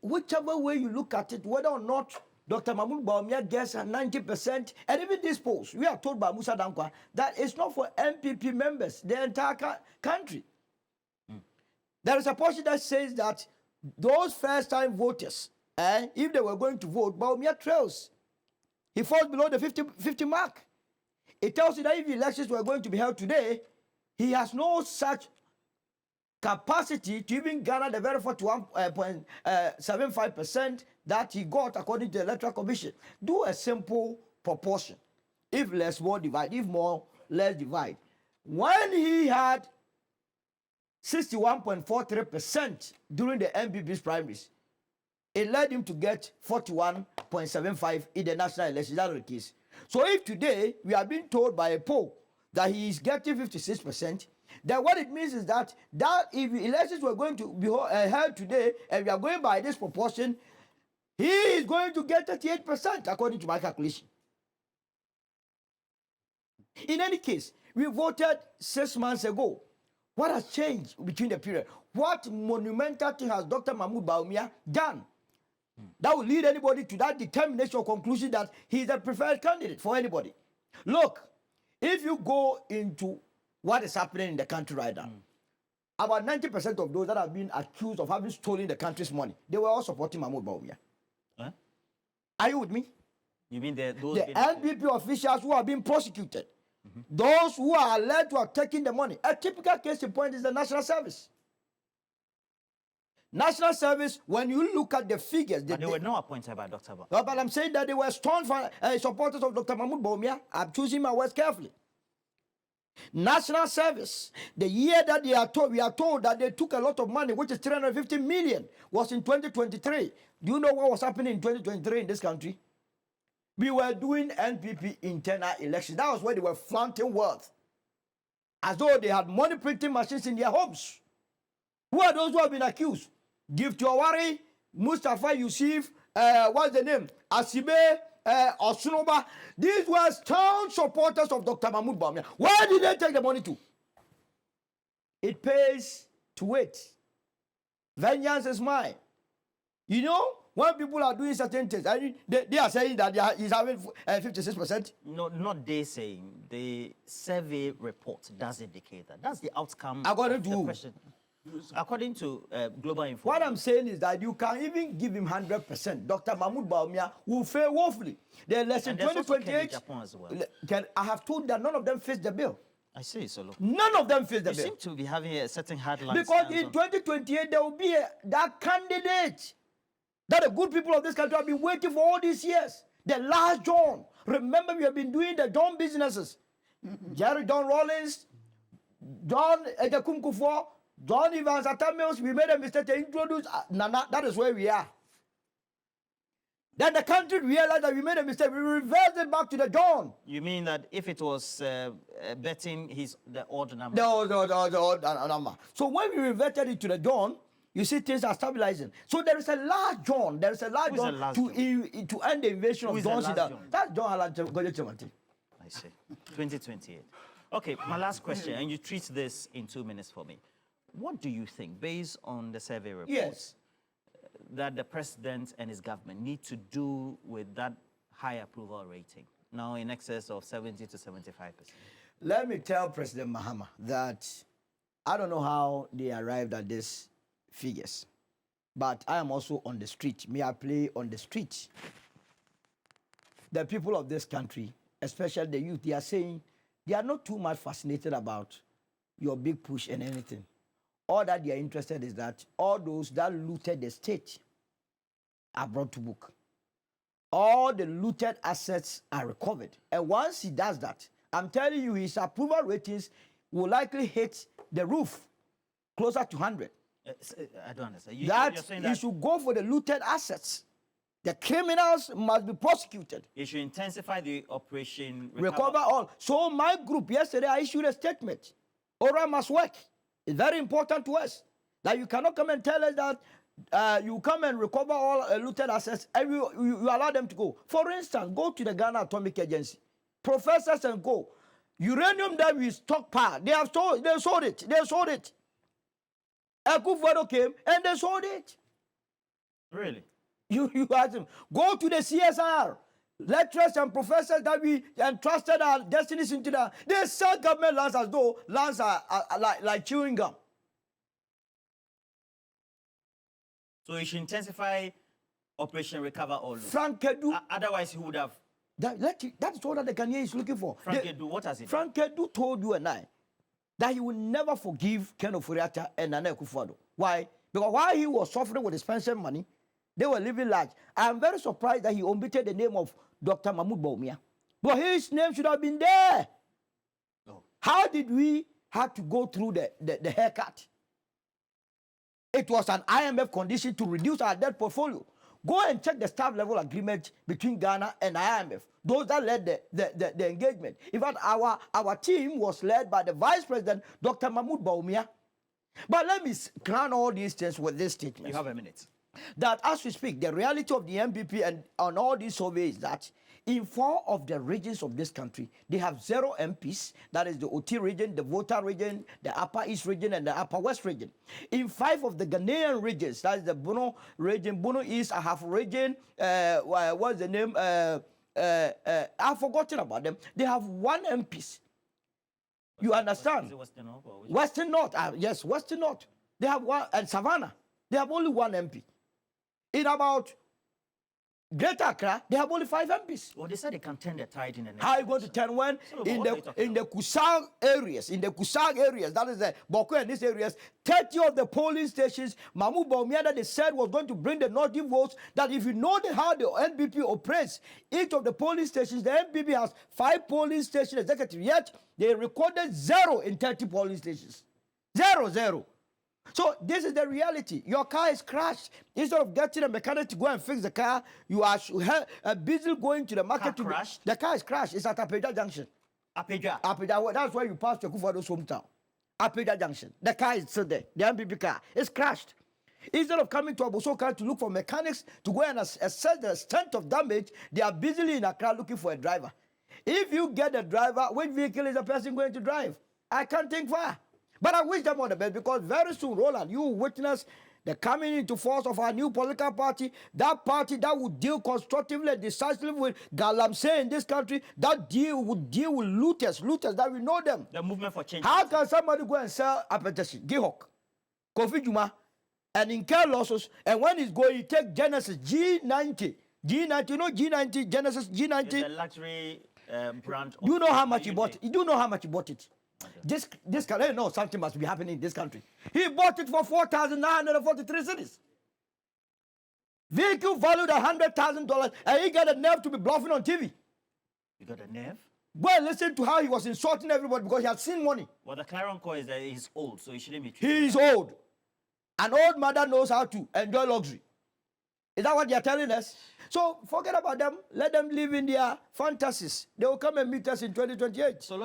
whichever way you look at it, whether or not Dr. Mahmoud Bawumia gets 90%, and even this polls, we are told by Musa Dankwa that it's not for NPP members, the entire country. There is a portion that says that those first-time voters, if they were going to vote, Bawumia trails. He falls below the 50 mark. It tells you that if elections were going to be held today, he has no such capacity to even garner the very 41.75% that he got according to the Electoral Commission. Do a simple proportion. If less, more divide. If more, less divide. When he had 61.43% during the NPP's primaries, it led him to get 41.75 in the national election. That's the case. So if today we are being told by a poll that he is getting 56%, then what it means is that if elections were going to be held today and we are going by this proportion, he is going to get 38% according to my calculation. In any case, we voted 6 months ago. What has changed between the period? What monumental thing has Dr. Mahmoud Bawumia done that will lead anybody to that determination or conclusion that he is the preferred candidate for anybody? Look, if you go into what is happening in the country right now, about 90% of those that have been accused of having stolen the country's money, they were all supporting Mahmoud Bawumia. Huh? Are you with me? You mean those the NPP officials who are being prosecuted, those who are alleged to have taken the money? A typical case in point is the National Service. National Service, when you look at the figures... But they were not appointed by Dr. Bawumia. No, but I'm saying that they were strong supporters of Dr. Mahmoud Bawumia. I'm choosing my words carefully. National Service, the year that we are told that they took a lot of money, which is 350 million, was in 2023. Do you know what was happening in 2023 in this country? We were doing NPP internal elections. That was where they were flaunting wealth, as though they had money printing machines in their homes. Who are those who have been accused? Gift Awari, Mustafa Yusuf, what's the name? Asibe, Osunoba. These were strong supporters of Dr. Mahmoud Bawumia. Where did they take the money to? It pays to wait. Vengeance is mine. You know, when people are doing certain things, they are saying that he's having 56%. No, not they saying. The survey report does indicate that. That's the outcome According of to the who? question. According to Global Info. What I'm saying is that you can even give him 100%. Dr. Mahmoud Bawumia will fail woefully. The election 2028. Japan as well. I have told that none of them faced the bill. I see, so look. None of them faced the You bill. seem to be having a certain hardline. Because in 2028 there will be that candidate that the good people of this country have been waiting for all these years. The last John. Remember, we have been doing the John businesses. Jerry John Rollins, John Edekumkufo, John Evans Atamios. We made a mistake to introduce Nana. That is where we are. Then the country realized that we made a mistake. We reversed it back to the John. You mean that if it was betting the odd number? The odd number. So when we reverted it to the John, you see things are stabilizing. So there is a large John. There is a large John to end the invasion of John. That's John Alan Gojechemanti. I see. 2028. Okay, my last question, and you treat this in 2 minutes for me. What do you think, based on the survey report, yes, that the president and his government need to do with that high approval rating, now in excess of 70 to 75%? Let me tell President Mahama that I don't know how they arrived at these figures, but I am also on the street. May I play on the street? The people of this country, especially the youth, they are saying they are not too much fascinated about your big push and anything. All that they are interested is that all those that looted the state are brought to book. All the looted assets are recovered. And once he does that, I'm telling you, his approval ratings will likely hit the roof, closer to 100. I don't understand. You're saying that he should go for the looted assets. The criminals must be prosecuted. He should intensify the operation. Recover all. So my group, yesterday, I issued a statement. ORA must work. It's very important to us that you cannot come and tell us that you come and recover all looted assets and you allow them to go. For instance, go to the Ghana Atomic Agency. Professors and go. Uranium that we stockpile, they sold it. They sold it. Akufo-Addo came and they sold it. Really? You ask them, go to the CSR. Lecturers and professors that we entrusted our destinies into that. They sell government lands as though lands are like chewing gum. So you should intensify Operation Recover All. Frank Kedu. Otherwise, he would have. That's all that the Ghanaian is looking for. Frank Kedu, what has he done? Frank Kedu told you and I that he will never forgive Ken Ofori-Atta and Nana Akufo-Addo. Why? Because while he was suffering with his pension money, they were living large. I am very surprised that he omitted the name of Dr. Mahmoud Bawumia. But his name should have been there. Oh. How did we have to go through the haircut? It was an IMF condition to reduce our debt portfolio. Go and check the staff level agreement between Ghana and IMF. Those that led the engagement. In fact, our team was led by the Vice President, Dr. Mahmoud Bawumia. But let me crown all these things with this statement. You have a minute. That as we speak, the reality of the NPP and on all these surveys is that in 4 of the regions of this country, they have 0 MPs. That is the OT region, the Volta region, the Upper East region, and the Upper West region. In 5 of the Ghanaian regions, that is the Bono region, Bono East, Ahafo region, what's the name? I've forgotten about them. They have 1 MPs. You understand? Is it Western North? Or Western North, yes, Western North. They have 1, and Savannah, they have only 1 MP. In about Greater Accra, they have only 5 MPs. Well, they said they can turn the tide in the next. How are you going to turn when in the Kusag areas, that is the Boko and these areas, 30 of the polling stations, Mahmoud Bawumia that they said was going to bring the Northern votes, that if you know how the NPP operates, each of the polling stations, the NPP has 5 polling station executives, yet they recorded 0 in 30 polling stations. 0. So this is the reality. Your car is crashed. Instead of getting a mechanic to go and fix the car, you are busy going to the market. The car is crashed. It's at Apeja Junction. Apeja? That's where you pass to Akufo-Addo's hometown. Apeja Junction. The car is still there. The MPP car is crashed. Instead of coming to Abosoka to look for mechanics to go and assess the extent of damage, they are busily in Accra looking for a driver. If you get a driver, which vehicle is the person going to drive? I can't think far. But I wish them all the best, because very soon, Roland, you will witness the coming into force of our new political party, that party that would deal constructively and decisively with galamsey in this country, that would deal with looters that we know them. The movement for change. How can somebody go and sell appetition, Gihok, Kofi Juma, and incur losses, and when he's going, he take Genesis G90, you know G90, Genesis G90? It's a luxury brand. Do you know how much he bought it? You do know how much he bought it? This country, no, something must be happening in this country. He bought it for 4,943 cedis. Vehicle valued $100,000, and he got a nerve to be bluffing on TV. You got a nerve? Go and listen to how he was insulting everybody because he had seen money. Well, the clarion call is that he's old, so he shouldn't be. He is old. An old mother knows how to enjoy luxury. Is that what they are telling us? So forget about them. Let them live in their fantasies. They will come and meet us in 2028. So